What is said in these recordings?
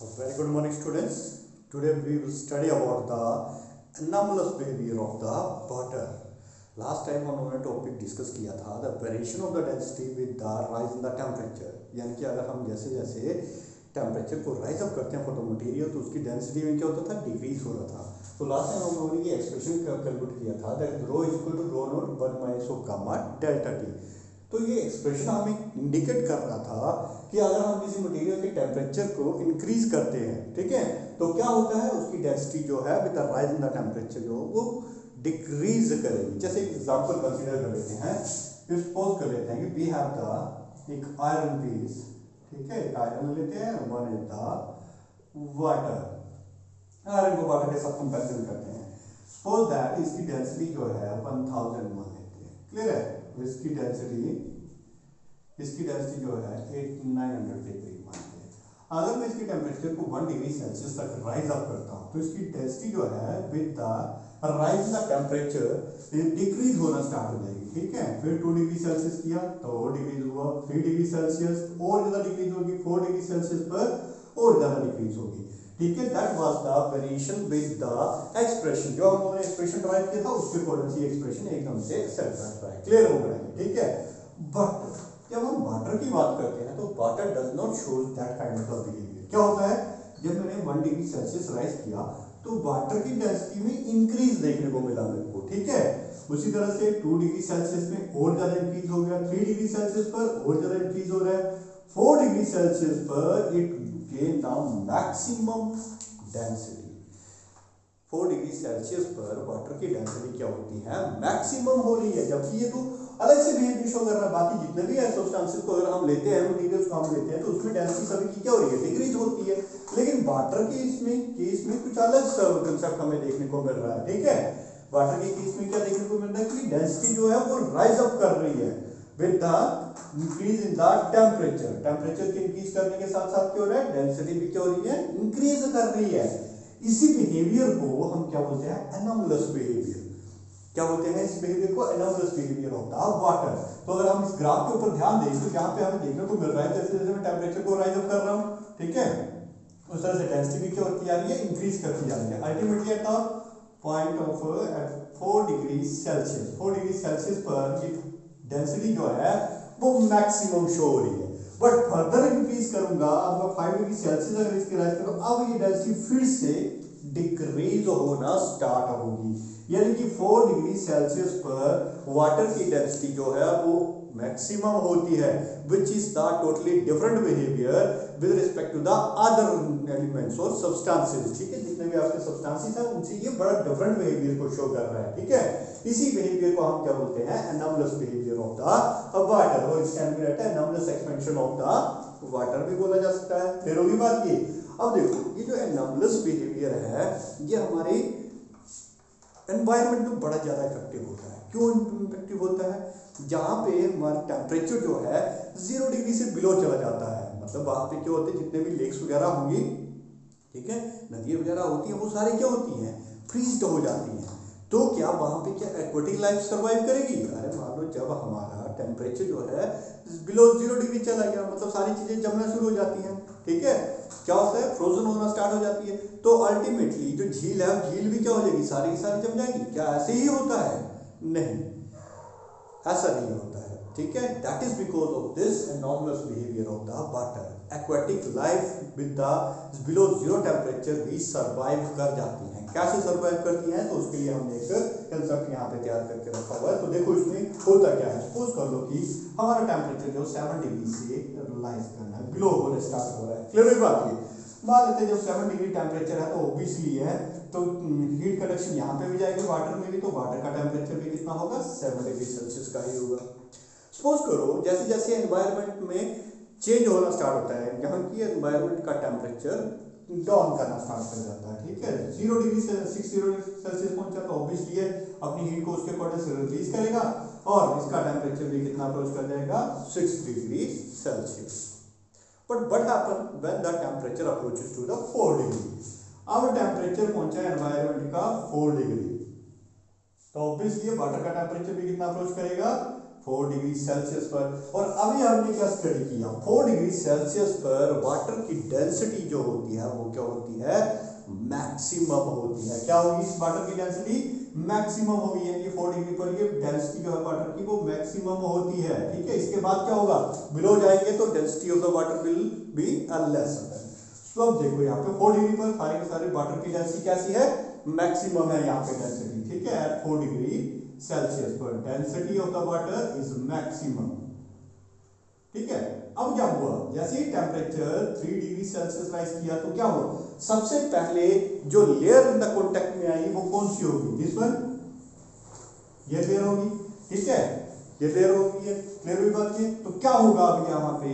Very good morning, students. Today we will study about the anomalous behavior of the water. Last time हम लोगों ने topic discuss किया था the variation of the density with the rise in the temperature, यानी कि अगर हम जैसे जैसे टेम्परेचर को राइज अप करते हैं फॉर द मटेरियल तो उसकी डेंसिटी में क्या होता था, डिक्रीज हो रहा था. तो लास्ट टाइम हम लोगों ने ये एक्सप्रेशन कैलकुलेट किया था that rho is equal to rho naught 1 minus of gamma delta T. तो ये एक्सप्रेशन हमें इंडिकेट कर रहा था कि अगर हम किसी मटेरियल के टेम्परेचर को इंक्रीज करते हैं, ठीक है, तो क्या होता है, उसकी डेंसिटी जो है with the rise in the temperature जो वो डिक्रीज करेगी. जैसे एग्जांपल कंसीडर कर लेते हैं, सपोज कर लेते हैं कि वी हैव द एक आयरन पीस, ठीक है, एक आयरन लेते हैं, one is the water. Iron को वाटर के साथ कंपैरिजन करते हैं. सपोज दैट इसकी डेंसिटी जो है 1000 मान लेते हैं. क्लियर है. इसकी डेंसिटी जो है 900 के करीब मानते हैं. अगर मैं इसकी टेम्परेचर को 1 डिग्री सेल्सियस तक राइज अप करता हूँ तो इसकी डेंसिटी जो है with the rise in the temperature decrease होना स्टार्ट हो जाएगी. ठीक है, फिर 2 डिग्री सेल्सियस किया तो और डिक्रीज हुआ, 3 डिग्री सेल्सियस और ज्यादा डिक्रीज होगी, 4 डिग्री सेल्सियस पर और ज्यादा डिक्रीज होगी. ठीक है, that was the variation with the expression. जो हम लोगों ने एक्सप्रेशन ड्राइव किया था उसके अकॉर्डिंग से एक्सप्रेशन एकदम से सेट रहता है. क्लियर हो गया है. ठीक है, बट जब हम वाटर की बात करते हैं तो water does not show that kind of behaviour. क्या होता है, जब मैंने 1 डिग्री सेल्सियस राइज किया तो वाटर की डेंसिटी में इंक्रीज देखने को मिला मेरे को. ठीक है, उसी तरह से 2 डिग्री सेल्सियस में और ज्यादा इंक्रीज हो गया, 3 डिग्री सेल्सियस पर और ज्यादा इंक्रीज हो रहा है, 4 डिग्री सेल्सियस पर it gain the maximum density. 4 degree Celsius पर वाटर की डेंसिटी क्या होती है, मैक्सिमम हो रही है. जबकि ये तो अलग से बिहेवियर शो कर रहा है. बाकी जितने भी है सब्सटेंसेस को अगर हम लेते हैं, मटेरियल्स को हम लेते हैं तो उसमें डेंसिटी सभी की क्या हो रही है, डिक्रीज होती है. लेकिन वाटर के केस में कुछ अलग कंसेप्ट हमें देखने को मिल रहा है. ठीक है, वाटर के केस में क्या देखने को मिल रहा है कि डेंसिटी जो है वो राइज अप कर रही है with the increase in the temperature. Temperature के इंक्रीज करने के साथ साथ क्या हो रहा है, डेंसिटी भी क्या हो रही है, इंक्रीज कर रही है. इसी बिहेवियर को हम क्या बोलते हैं, एनोमलस बिहेवियर. क्या बोलते हैं इस बिहेवियर को, anomalous behaviour of the water. तो अगर हम इस ग्राफ के ऊपर ध्यान दें तो यहाँ पे हमें देखने को मिल रहा है जैसे जैसे मैं टेम्परेचर को राइज अप कर रहा हूँ, ठीक है, उस तरह से डेंसिटी भी क्या होती जा रही है, इंक्रीज करती जा रही है. Ultimately at the point of at 4 degree Celsius, 4 degree Celsius पर डेंसिटी जो है वो मैक्सिमम शो हो रही है. बट फर्दर इंक्रीज करूंगा, अब मैं 5 डिग्री सेल्सियस अगर इसकी राइज करूं, अब ये डेंसिटी फिर से डिक्रीज होना स्टार्ट होगी. यानी कि 4 डिग्री सेल्सियस पर वाटर की डेंसिटी जो है वो मैक्सिमम होती है, which is the totally different behaviour with respect to the other elements और सब्सटेंसेस. ठीक है, जितने भी आपके सब्सटेंसेस हैं उनसे ये बड़ा डिफरेंट बिहेवियर को शो कर रहा है. ठीक है, इसी बिहेवियर को हम क्या बोलते हैं, anomalous behaviour of the water, और इस can be written anomalous expansion of the water भी बोला जा सकता है. फिर होगी बात ये. अब देखो, ये जो एनोमलस बिहेवियर है ये हमारे एनवायरनमेंट में बड़ा ज्यादा इफेक्टिव होता है. क्यों इफेक्टिव होता है, जहां पे हमारा टेम्परेचर जो है 0 डिग्री से बिलो चला जाता है. मतलब वहां पे क्या होते हैं, जितने भी लेक्स वगैरह होंगी, ठीक है, नदी वगैरह होती है, वो सारी क्या होती हैं, फ्रीज्ड हो जाती हैं. तो क्या वहां पे क्या एक्वेटिक लाइफ सर्वाइव करेगी. अरे मान लो जब हमारा टेम्परेचर जो है बिलो 0 डिग्री चला गया, मतलब सारी चीजें जमना शुरू हो जाती हैं. ठीक है, क्या होता है, फ्रोजन होना स्टार्ट हो जाती है. तो अल्टीमेटली जो झील है, झील भी क्या हो जाएगी, सारी की सारी जम जाएगी. क्या ऐसे ही होता है, नहीं, ऐसा नहीं होता है. ठीक है, that is because of this anomalous behaviour of the water. Aquatic life with the below 0 temperature भी सर्वाइव कर जाती हैं. कैसे सर्वाइव करती हैं, तो उसके लिए हमने एक कंसेप्ट यहाँ पे तैयार करके रखा हुआ है. तो देखो इसमें होता क्या है, सपोज कर लो कि हमारा टेम्परेचर जो 7 डिग्री से राइज करना है, बिलो होने स्टार्ट हो रहा है. क्लियर है बात. ये मान लेते हैं जब 7 डिग्री टेम्परेचर है तो ऑब्वियसली है तो हीट कंडक्शन यहाँ पे भी जाएगी वाटर में भी, तो वाटर का टेम्परेचर भी कितना होगा, 7 डिग्री सेल्सियस का ही होगा. सपोज करो जैसे जैसे एनवायरनमेंट में चेंज होना स्टार्ट होता है, यहाँ की एनवायरनमेंट का टेम्परेचर डाउन करना स्टार्ट कर जाता है. ठीक है, 0 डिग्री से 6 डिग्री सेल्सियस पहुंचा तो ऑब्वियसली है अपनी हीट को उसके अकॉर्डिंग से रिलीज करेगा और इसका टेम्परेचर भी कितना अप्रोच कर जाएगा, 6 degree Celsius. But what happens when the temperature approaches to the 4 degree? अब टेम्परेचर पहुंचा एनवायरनमेंट का 4 डिग्री, तो ऑब्वियसली वाटर का टेम्परेचर भी कितना अप्रोच करेगा, 4 डिग्री सेल्सियस पर। और अभी हमने क्या स्टडी किया, 4 डिग्री सेल्सियस पर वाटर की डेंसिटी जो होती है वो क्या होती है, मैक्सिमम होती है। क्या होगी इस वाटर की डेंसिटी, मैक्सिमम होगी, यानी 4 डिग्री पर ये डेंसिटी जो है वाटर की वो मैक्सिमम होती है। ठीक है, इसके बाद क्या होगा, बिलो जाएंगे तो density of the water will be less. तो अब देखो यहाँ पे 4 डिग्री पर सारे के सारे वाटर की डेंसिटी कैसी है, मैक्सिमम है यहाँ पे डेंसिटी। ठीक है, एट 4 डिग्री सेल्सियस पर density of the water is maximum. ठीक है, अब क्या हुआ, जैसे ही टेम्परेचर 3 डिग्री सेल्सियस राइज किया तो क्या हुआ, सबसे पहले जो लेयर इन द कॉन्टेक्ट में आई वो कौन सी होगी, दिस वन, ये लेयर होगी। ठीक है, ये लेयर होगी, ये क्लियर हुई बात है। तो क्या होगा अब यहाँ पे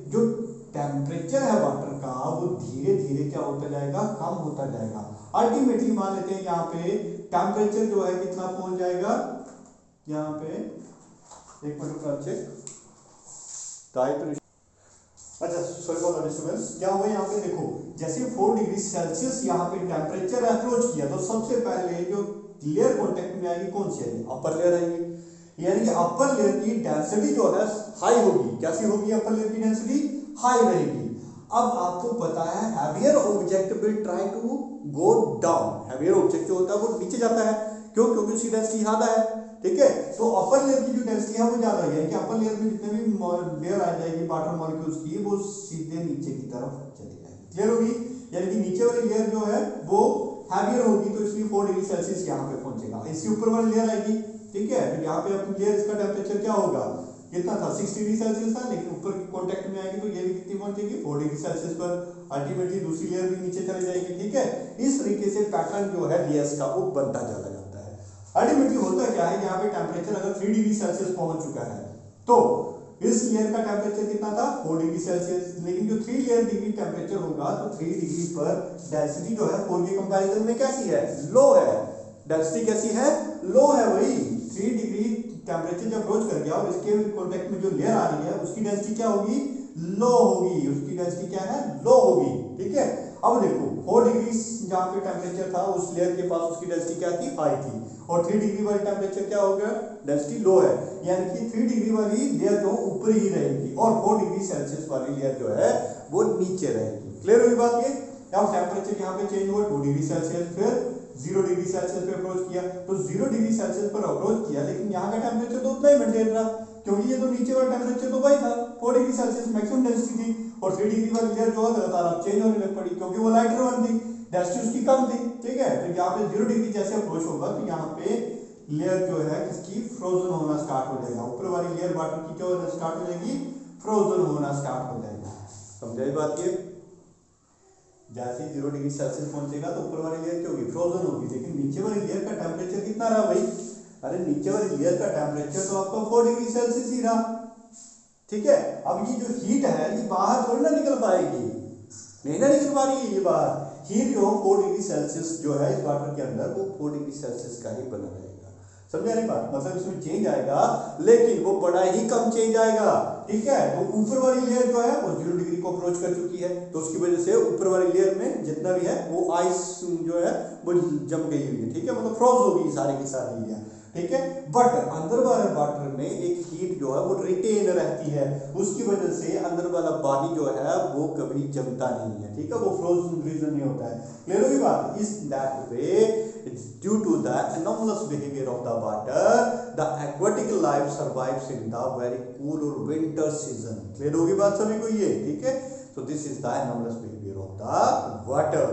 जो टेम्परेचर है वाटर का वो धीरे धीरे क्या होता जाएगा, कम होता जाएगा। अल्टीमेटली मान लेते हैं यहाँ पे टेम्परेचर जो है कितना पहुंच जाएगा, यहाँ पे एक मिनट का चेक, अच्छा सॉरी फॉर द डिस्टर्बेंस। क्या हुआ यहाँ पे देखो, जैसे 4 डिग्री सेल्सियस यहाँ पे टेम्परेचर अप्रोच किया तो सबसे पहले जो लेयर कॉन्टेक्ट में आएगी कौन सी आएगी, अपर लेयर आएगी। यानी कि अपर लेयर की डेंसिटी जो है हाई होगी। कैसी होगी, अपर लेयर की डेंसिटी हाई रहेगी। अब आपको पता है heavier object will try to go down. Heavier object जो होता है वो नीचे जाता है, क्यों, क्योंकि उसकी डेंसिटी ज्यादा है। ठीक है, तो अपर लेयर की जो डेंसिटी है वो ज्यादा है, कि अपर लेयर में जितने भी लेयर आ जाएगी वाटर मॉलिक्यूल्स की वो सीधे नीचे की तरफ चली जाएगी। क्लियर होगी, यानी कि नीचे वाली लेयर जो है वो हैवियर होगी, तो इसलिए 4 डिग्री सेल्सियस यहाँ पे पहुंचेगा। इसके ऊपर वाली लेयर आएगी। ठीक है, तो यहाँ पे अपनी लेयर इसका टेम्परेचर क्या होगा, कितना था, 6 डिग्री सेल्सियस था, लेकिन ऊपर की कॉन्टेक्ट में आएगी तो ये भी कितनी पहुंचेगी, 4 डिग्री सेल्सियस पर। अल्टीमेटली दूसरी लेयर भी नीचे चली जाएगी। ठीक है, इस तरीके से पैटर्न जो है लेयर्स का वो बनता चला जाता है। अल्टीमेटली होता क्या है, यहाँ पे टेम्परेचर अगर 3 डिग्री सेल्सियस पहुंच चुका है तो इस लेयर का टेम्परेचर कितना था, 4 डिग्री सेल्सियस। लेकिन जो 3 लेयर डिग्री टेम्परेचर होगा तो 3 डिग्री पर डेंसिटी जो है 4 के कंपैरिजन में कैसी है, लो है। डेंसिटी कैसी है, लो है। वही 3 डिग्री टेम्परेचर जब अप्रोच कर गया और इसके कॉन्टेक्ट में जो लेयर आ रही है उसकी डेंसिटी क्या होगी, लो होगी। उसकी डेंसिटी क्या है, लो होगी। ठीक है, अब देखो 4 डिग्री जहां पे टेम्परेचर था उस लेयर के पास उसकी डेंसिटी क्या थी, हाई थी, और 3 डिग्री वाली टेम्परेचर क्या हो गया, डेंसिटी लो है। यानी कि 3 डिग्री वाली लेयर जो ऊपर ही रहेगी और 4 डिग्री सेल्सियस वाली लेयर जो है वो नीचे रहेगी। क्लियर हुई बात ये। अब टेम्परेचर यहाँ पे चेंज हुआ 2 डिग्री सेल्सियस, फिर 0 डिग्री सेल्सियस पे अप्रोच किया तो 0 डिग्री सेल्सियस पर अप्रोच किया, लेकिन यहाँ का टेम्परेचर तो उतना ही मेंटेन रहा, क्योंकि ये तो नीचे वाला टेम्परेचर तो वही था, 4 डिग्री सेल्सियस मैक्सिमम डेंसिटी थी। और 3 डिग्री वाली लेयर जो है लगातार अब चेंज होने लग पड़ी, क्योंकि वो लाइटर वन थी, डेंसिटी उसकी कम थी। ठीक है, तो यहाँ पे 0 डिग्री जैसे अप्रोच होगा तो यहाँ पे लेयर जो है किसकी, फ्रोजन होना स्टार्ट हो जाएगा। ऊपर वाली लेयर वाटर की क्या होना स्टार्ट हो जाएगी, फ्रोजन होना स्टार्ट हो जाएगा। समझाई बात ये। जैसे 0 डिग्री सेल्सियस पहुंचेगा तो ऊपर वाली लेयर क्या होगी, फ्रोजन होगी। लेकिन नीचे वाली लेयर का टेम्परेचर कितना रहा भाई, अरे नीचे वाली लेयर का टेम्परेचर तो आपका 4 डिग्री सेल्सियस ही रहा। ठीक है, अब ये जो हीट है ये बाहर थोड़ी ना निकल पाएगी, नहीं ना निकल पा रही है ये बाहर। हीट जो 4 डिग्री सेल्सियस जो है इस वाटर के अंदर वो 4 डिग्री सेल्सियस का ही बना रहेगा। समझा नहीं बात, मतलब इसमें चेंज आएगा लेकिन वो बड़ा ही कम चेंज आएगा। ठीक है, तो ऊपर वाली लेयर जो है वो 0 डिग्री को अप्रोच कर चुकी है, तो उसकी वजह से ऊपर वाली लेयर में जितना भी है वो आइस जो है वो जम गई हुई है। ठीक है, मतलब फ्रोज हो गई सारी की सारी लेयर। ठीक है, बट अंदर वाले वाटर में एक हीट जो है वो रिटेन रहती है, उसकी वजह से अंदर वाला पानी जो है वो कभी जमता नहीं है। ठीक है, वो फ्रोजन रीजन नहीं होता है। क्लियर होगी बात। इस that way due to the anomalous behavior of the water, the aquatic life survives in the very cool or winter season. Clear होगी बात सभी को ये। ठीक है, so this is the anomalous behavior of the water.